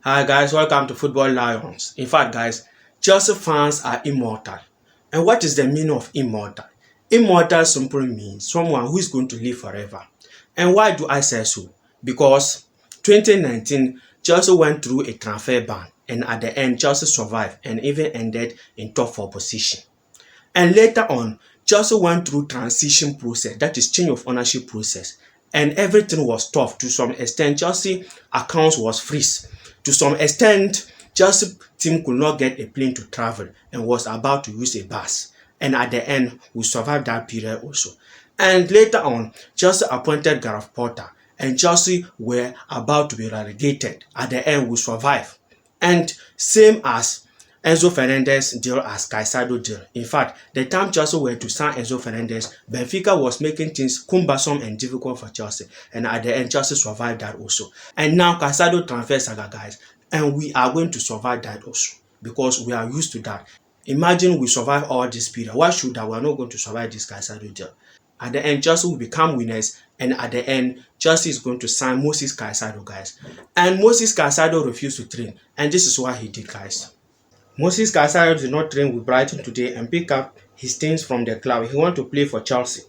Hi guys, welcome to Football Lions. In fact guys, Chelsea fans are immortal. And what is the meaning of immortal? Immortal simply means someone who is going to live forever. And why do I say so? Because 2019, Chelsea went through a transfer ban and at the end, Chelsea survived and even ended in top 4 position. And later on, Chelsea went through transition process, that is change of ownership process. And everything was tough to some extent. Chelsea accounts was freeze. To some extent, Chelsea team could not get a plane to travel and was about to use a bus. And at the end, we survived that period also. And later on, Chelsea appointed Gareth Potter and Chelsea were about to be relegated. At the end, we survived. And same as Enzo Fernandez deal as Caicedo deal. In fact, the time Chelsea were to sign Enzo Fernandez, Benfica was making things cumbersome and difficult for Chelsea. And at the end, Chelsea survived that also. And now Caicedo transfer saga, guys. And we are going to survive that also because we are used to that. Imagine we survive all this period. Why should that? We are not going to survive this Caicedo deal. At the end, Chelsea will become winners. And at the end, Chelsea is going to sign Moses Caicedo, guys. And Moses Caicedo refused to train. And this is what he did, guys. Moses Caicedo did not train with Brighton today and pick up his things from the club. He wants to play for Chelsea.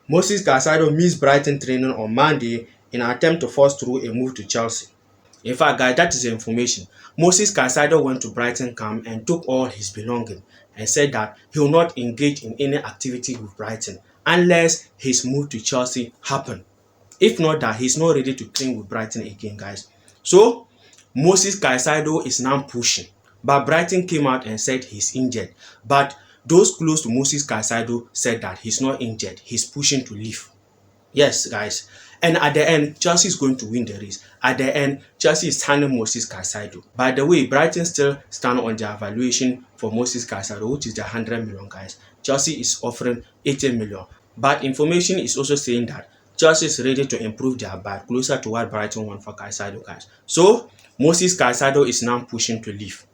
Moses Caicedo missed Brighton training on Monday in an attempt to force through a move to Chelsea. In fact, guys, that is the information. Moses Caicedo went to Brighton camp and took all his belongings and said that he will not engage in any activity with Brighton unless his move to Chelsea happen. If not that, he's not ready to train with Brighton again, guys. So, Moses Caicedo is now pushing. But Brighton came out and said he's injured. But those close to Moses Caicedo said that he's not injured. He's pushing to leave. Yes, guys. And at the end, Chelsea is going to win the race. At the end, Chelsea is signing Moses Caicedo. By the way, Brighton still stand on their valuation for Moses Caicedo, which is the 100 million, guys. Chelsea is offering 80 million. But information is also saying that Chelsea is ready to improve their bid closer to what Brighton want for Caicedo, guys. So, Moses Caicedo is now pushing to leave.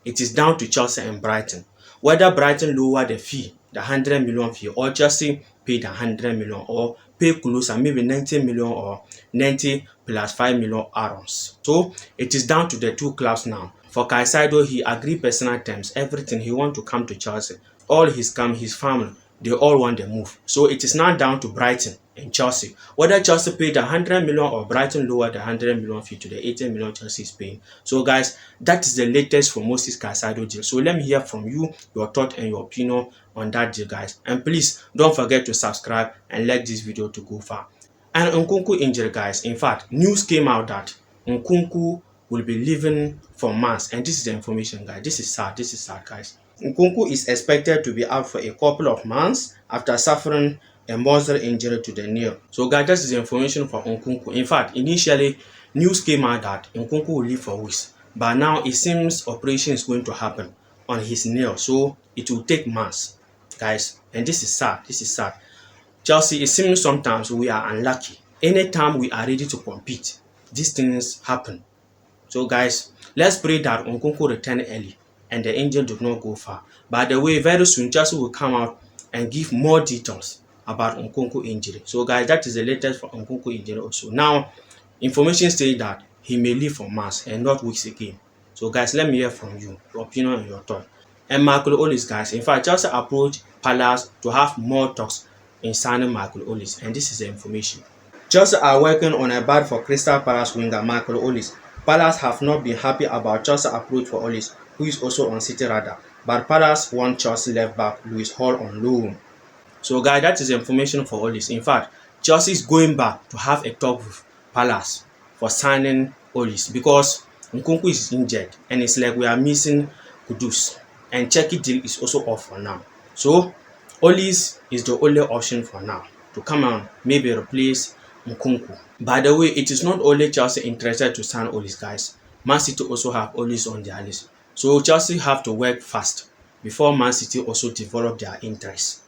It is down to Chelsea and Brighton. Whether Brighton lower the fee, the 100 million fee, or Chelsea pay the 100 million, or pay closer, maybe 90 million or 90 plus 5 million add-ons. So it is down to the two clubs now. For Caicedo, he agreed personal terms, everything. He want to come to Chelsea. All his family, they all want the move. So it is now down to Brighton and Chelsea. Whether Chelsea pay the 100 million or Brighton lower the 100 million fee to the 80 million Chelsea is paying. So guys, that is the latest for Moses Caicedo deal. So let me hear from you, your thought and your opinion on that deal, guys. And please don't forget to subscribe and like this video to go far. And Nkunku injury, guys. In fact, news came out that Nkunku will be leaving for months. And this is the information, guys. This is sad. This is sad, guys. Nkunku is expected to be out for a couple of months after suffering a muscle injury to the knee. So guys, this is the information for Nkunku. In fact, initially, news came out that Nkunku will leave for weeks. But now it seems operation is going to happen on his knee. So it will take months, guys. And this is sad. This is sad. Chelsea, it seems sometimes we are unlucky. Anytime we are ready to compete, these things happen. So guys, let's pray that Nkunku return early and the injury do not go far. By the way, very soon Chelsea will come out and give more details about Nkunku injury. So guys, that is the latest for Nkunku injury also. Now, information says that he may leave for months and not weeks again. So guys, let me hear from you, your opinion and your thought. And Michael Olise, guys. In fact, Chelsea approached Palace to have more talks in signing Michael Olise. And this is the information. Chelsea are working on a bid for Crystal Palace winger Michael Olise. Palace have not been happy about Chelsea's approach for Olise, who is also on City radar. But Palace want Chelsea left back Lewis Hall on loan. So guys, that is the information for Olise. In fact, Chelsea is going back to have a talk with Palace for signing Olise because Nkunku is injured and it's like we are missing Kudus. And Czech deal is also off for now. So Olise is the only option for now to come and maybe replace Nkunku. By the way, it is not only Chelsea interested to sign Olise, guys. Man City also have Olise on their list. So Chelsea have to work fast before Man City also develop their interest.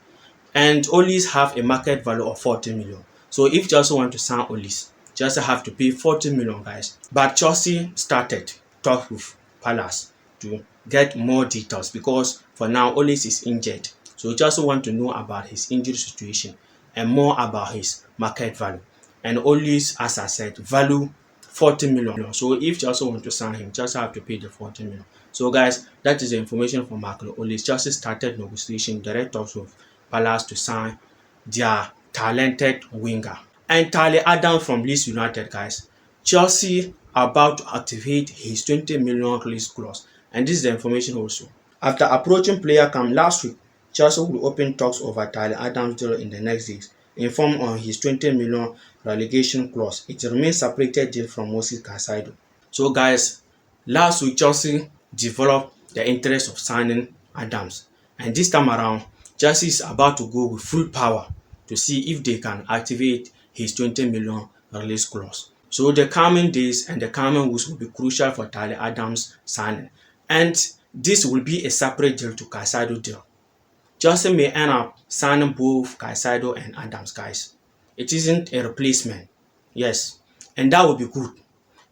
And Olise have a market value of 40 million. So if Chelsea want to sign Olise, Chelsea have to pay 40 million, guys. But Chelsea started talk with Palace to get more details because for now Olise is injured. So Chelsea want to know about his injury situation and more about his market value. And Olise, as I said, value 40 million. So if Chelsea want to sign him, Chelsea have to pay the 40 million. So guys, that is the information from Michael Olise. Chelsea started negotiation, direct talks with Palace to sign their talented winger. And Tyler Adams from Leeds United, guys. Chelsea are about to activate his 20 million release clause. And this is the information also. After approaching player camp last week, Chelsea will open talks over Tyler Adams' deal in the next days. Informed on his 20 million relegation clause, it remains separated deal from Moses Caicedo. So guys, last week Chelsea developed the interest of signing Adams, and this time around Chelsea is about to go with full power to see if they can activate his 20 million release clause. So the coming days and the coming weeks will be crucial for Tyler Adams' signing, and this will be a separate deal to Caicedo deal. Chelsea may end up signing both Caicedo and Adams, guys. It isn't a replacement. Yes, and that would be good.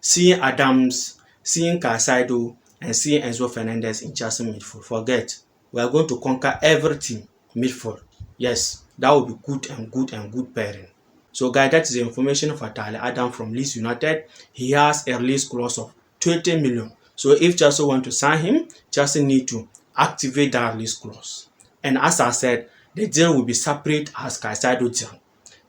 Seeing Adams, seeing Caicedo, and seeing Enzo Fernandez in Chelsea midfield. Forget, we are going to conquer everything midfield. Yes, that would be good pairing. So guys, that is the information for Tyler Adams from Leeds United. He has a release clause of 20 million. So if Chelsea want to sign him, Chelsea need to activate that release clause. And as I said, the deal will be separate as Caicedo deal.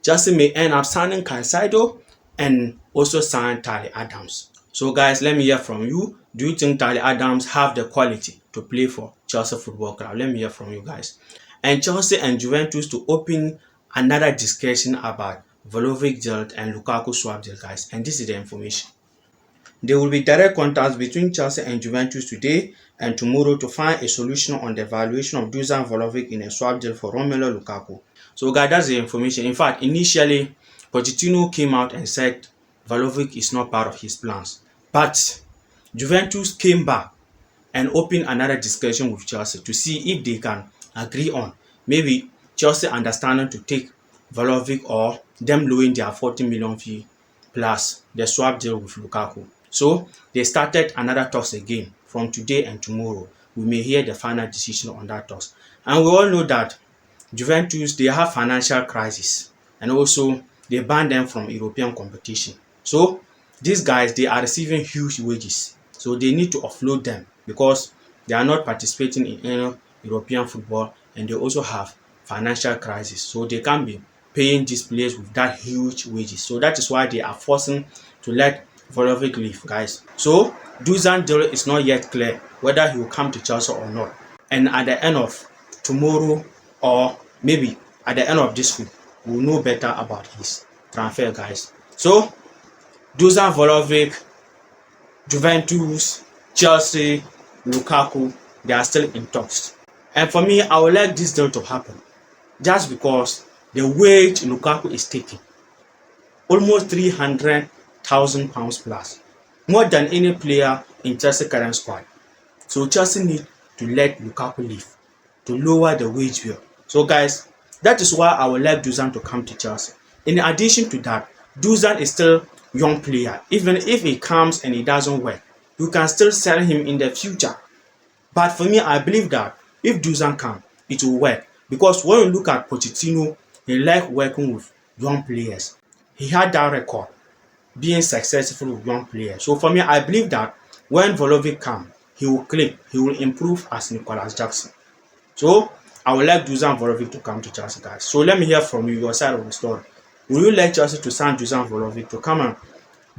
Chelsea may end up signing Caicedo and also sign Tyler Adams. So guys, let me hear from you. Do you think Tyler Adams have the quality to play for Chelsea Football Club? Let me hear from you guys. And Chelsea and Juventus to open another discussion about Vlahovic deal and Lukaku swap deal, guys. And this is the information. There will be direct contacts between Chelsea and Juventus today and tomorrow to find a solution on the valuation of Dusan Vlahovic in a swap deal for Romelu Lukaku. So guys, that's the information. In fact, initially, Pochettino came out and said Vlahovic is not part of his plans. But Juventus came back and opened another discussion with Chelsea to see if they can agree on maybe Chelsea understanding to take Vlahovic or them lowering their 40 million fee plus the swap deal with Lukaku. So they started another talks again from today and tomorrow. We may hear the final decision on that talks. And we all know that Juventus, they have financial crisis, and also they banned them from European competition. So these guys, they are receiving huge wages. So they need to offload them because they are not participating in any European football, and they also have financial crisis. So they can't be paying these players with that huge wages. So that is why they are forcing to let Vlahovic leave, guys. So Dusan deal is not yet clear whether he will come to Chelsea or not. And at the end of tomorrow or maybe at the end of this week, we'll know better about his transfer, guys. So Dusan Vlahovic, Juventus, Chelsea, Lukaku, they are still in talks. And for me, I would like this deal to happen just because the wage Lukaku is taking, almost £300,000 plus, more than any player in Chelsea current squad. So Chelsea need to let Lukaku leave to lower the wage bill. So guys, that is why I would like Dusan to come to Chelsea. In addition to that, Dusan is still a young player. Even if he comes and it doesn't work, you can still sell him in the future. But for me, I believe that if Dusan comes, it will work. Because when you look at Pochettino, he likes working with young players. He had that record, being successful with young players. So for me, I believe that when Vlahovic comes, he will click, he will improve as Nicholas Jackson. So I would like Dusan Vlahovic to come to Chelsea, guys. So let me hear from you, your side of the story. Would you like Chelsea to sign Dusan Vlahovic to come and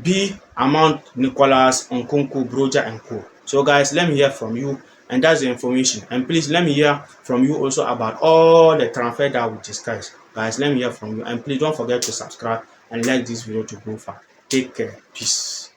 be among Nicholas, Nkunku, Broja, and Co? So guys, let me hear from you. And that's the information. And please let me hear from you also about all the transfer that we discussed. Guys, let me hear from you. And please don't forget to subscribe and like this video to go far. Take care. Peace.